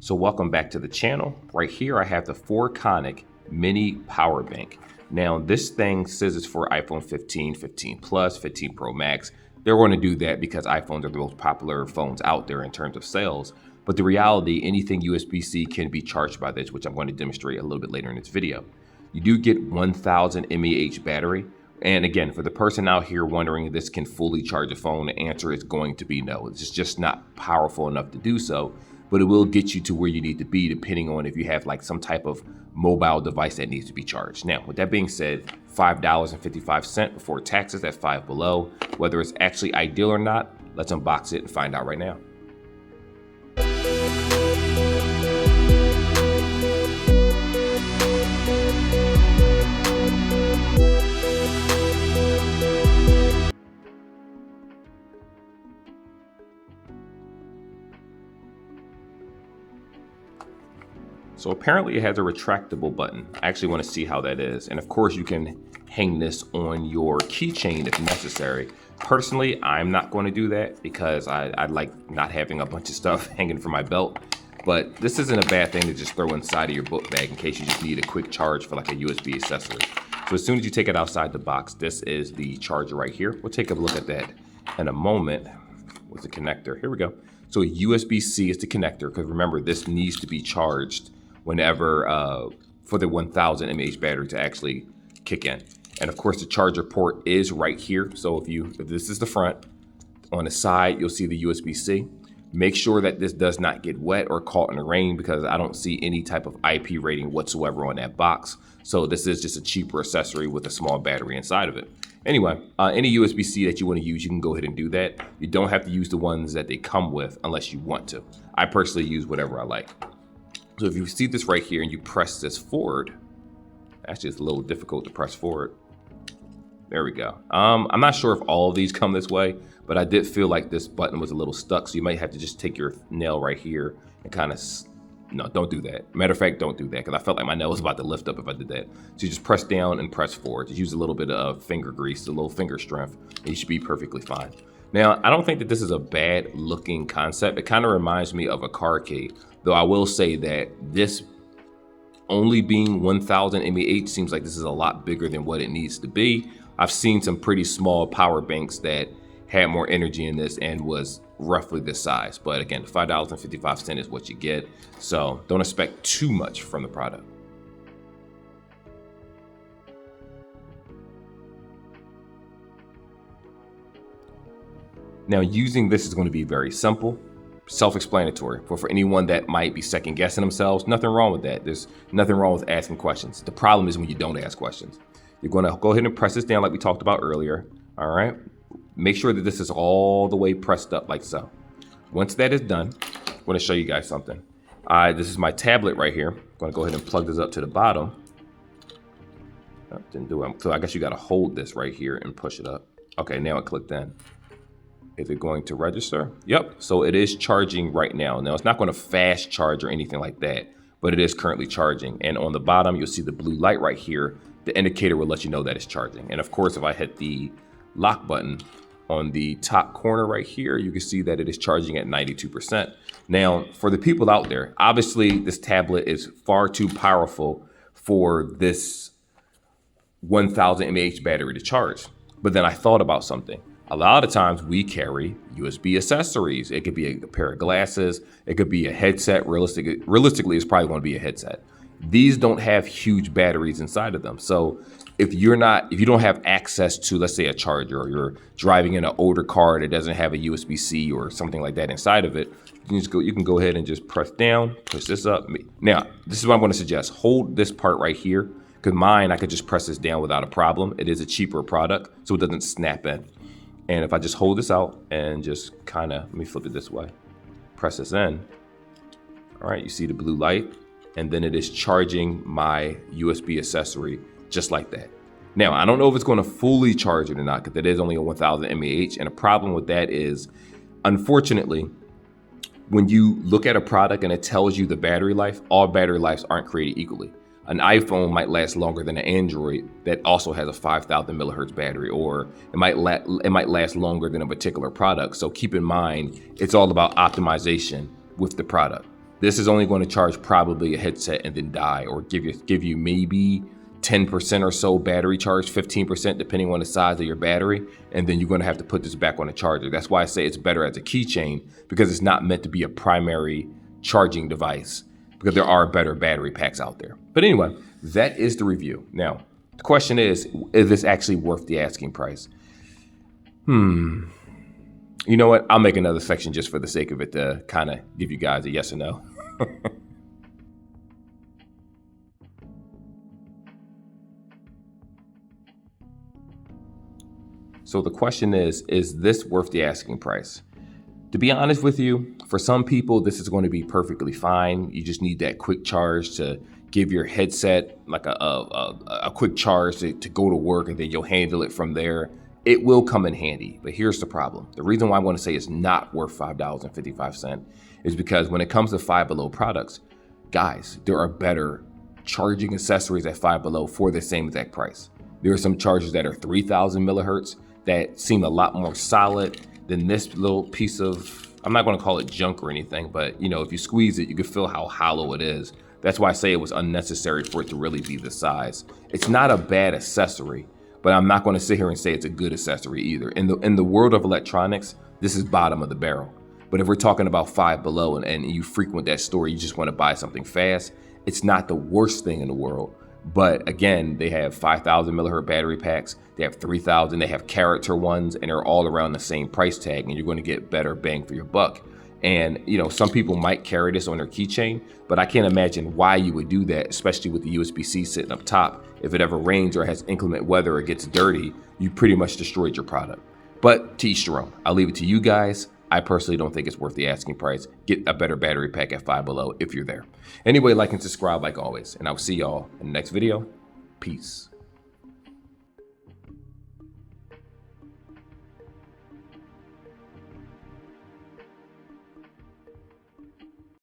So welcome back to the channel. Right here I have the 4CONIC mini power bank. Now this thing says it's for iPhone 15, 15 Plus, 15 Pro Max. They're going to do that because iPhones are the most popular phones out there in terms of sales. But the reality, anything USB-C can be charged by this, which I'm going to demonstrate a little bit later in this video. You do get 1000 mAh battery. And again, for the person out here wondering if this can fully charge a phone, the answer is going to be no. It's just not powerful enough to do so. But it will get you to where you need to be depending on if you have like some type of mobile device that needs to be charged. Now, with that being said, $5.55 before taxes at $5 below. Whether it's actually ideal or not, let's unbox it and find out right now. So apparently it has a retractable button. I actually want to see how that is. And of course you can hang this on your keychain if necessary. Personally, I'm not going to do that because I like not having a bunch of stuff hanging from my belt. But this isn't a bad thing to just throw inside of your book bag in case you just need a quick charge for like a USB accessory. So as soon as you take it outside the box, this is the charger right here. We'll take a look at that in a moment with the connector. Here we go. So USB-C is the connector because remember this needs to be charged whenever for the 1000 mAh battery to actually kick in. And of course the charger port is right here. So if this is the front, on the side you'll see the USB-C. Make sure that this does not get wet or caught in the rain because I don't see any type of IP rating whatsoever on that box. So this is just a cheaper accessory with a small battery inside of it. Anyway, any USB-C that you want to use, you can go ahead and do that. You don't have to use the ones that they come with unless you want to. I personally use whatever I like. So if you see this right here and you press this forward, actually it's a little difficult to press forward. There we go. I'm not sure if all of these come this way, but I did feel like this button was a little stuck. So you might have to just take your nail right here and kind of, no, don't do that. Matter of fact, don't do that because I felt like my nail was about to lift up if I did that. So you just press down and press forward. Just use a little bit of finger grease, a little finger strength, and you should be perfectly fine. Now, I don't think that this is a bad looking concept. It kind of reminds me of a car key. Though I will say that this only being 1000 mAh seems like this is a lot bigger than what it needs to be. I've seen some pretty small power banks that had more energy in this and was roughly this size. But again, $5.55 is what you get. So don't expect too much from the product. Now using this is going to be very simple. Self-explanatory. For anyone that might be second guessing themselves, nothing wrong with that. There's nothing wrong with asking questions. The problem is when you don't ask questions. You're going to go ahead and press this down like we talked about earlier. All right. Make sure that this is all the way pressed up like so. Once that is done, I'm going to show you guys something. This is my tablet right here. I'm going to go ahead and plug this up to the bottom. Oh, didn't do it. So I guess you got to hold this right here and push it up. Okay, now it clicked in. Is it going to register? Yep, so it is charging right now. Now it's not going to fast charge or anything like that, but it is currently charging. And on the bottom, you'll see the blue light right here. The indicator will let you know that it's charging. And of course, if I hit the lock button on the top corner right here, you can see that it is charging at 92%. Now, for the people out there, obviously this tablet is far too powerful for this 1000 mAh battery to charge. But then I thought about something. A lot of times we carry USB accessories. It could be a pair of glasses. It could be a headset. Realistically, it's probably going to be a headset. These don't have huge batteries inside of them. So if you don't have access to, let's say, a charger, or you're driving in an older car that doesn't have a USB-C or something like that inside of it, you can go ahead and just press down, push this up. Now, this is what I'm going to suggest. Hold this part right here, because mine, I could just press this down without a problem. It is a cheaper product, so it doesn't snap in. And if I just hold this out and just kind of, let me flip it this way, press this in. All right, you see the blue light, and then it is charging my USB accessory just like that. Now, I don't know if it's going to fully charge it or not, because it is only a 1000 mAh. And the problem with that is, unfortunately, when you look at a product and it tells you the battery life, all battery lives aren't created equally. An iPhone might last longer than an Android that also has a 5000 millihertz battery, or it might last longer than a particular product. So keep in mind, it's all about optimization with the product. This is only going to charge probably a headset and then die, or give you maybe 10% or so battery charge, 15% depending on the size of your battery, and then you're going to have to put this back on a charger. That's why I say it's better as a keychain, because it's not meant to be a primary charging device, because there are better battery packs out there. But anyway, that is the review. Now, the question is this actually worth the asking price? You know what? I'll make another section just for the sake of it to kind of give you guys a yes or no. So the question is this worth the asking price? To be honest with you, for some people, this is going to be perfectly fine. You just need that quick charge to give your headset like a quick charge to go to work, and then you'll handle it from there. It will come in handy, but here's the problem. The reason why I want to say it's not worth $5.55 is because when it comes to Five Below products, guys, there are better charging accessories at Five Below for the same exact price. There are some chargers that are 3,000 millihertz that seem a lot more solid than this little piece of, I'm not going to call it junk or anything, but you know, if you squeeze it, you can feel how hollow it is. That's why I say it was unnecessary for it to really be this size. It's not a bad accessory, but I'm not going to sit here and say it's a good accessory either. In the world of electronics, this is bottom of the barrel. But if we're talking about Five Below and you frequent that store, you just want to buy something fast, it's not the worst thing in the world. But again, they have 5,000 millihertz battery packs, they have 3,000, they have character ones, and they're all around the same price tag, and you're going to get better bang for your buck. And you know, some people might carry this on their keychain, but I can't imagine why you would do that, especially with the USB-C sitting up top. If it ever rains or has inclement weather or gets dirty, you pretty much destroyed your product. But to each their own. I'll leave it to you guys. I personally don't think it's worth the asking price. Get a better battery pack at Five Below if you're there. Anyway, like and subscribe like always, and I'll see y'all in the next video. Peace.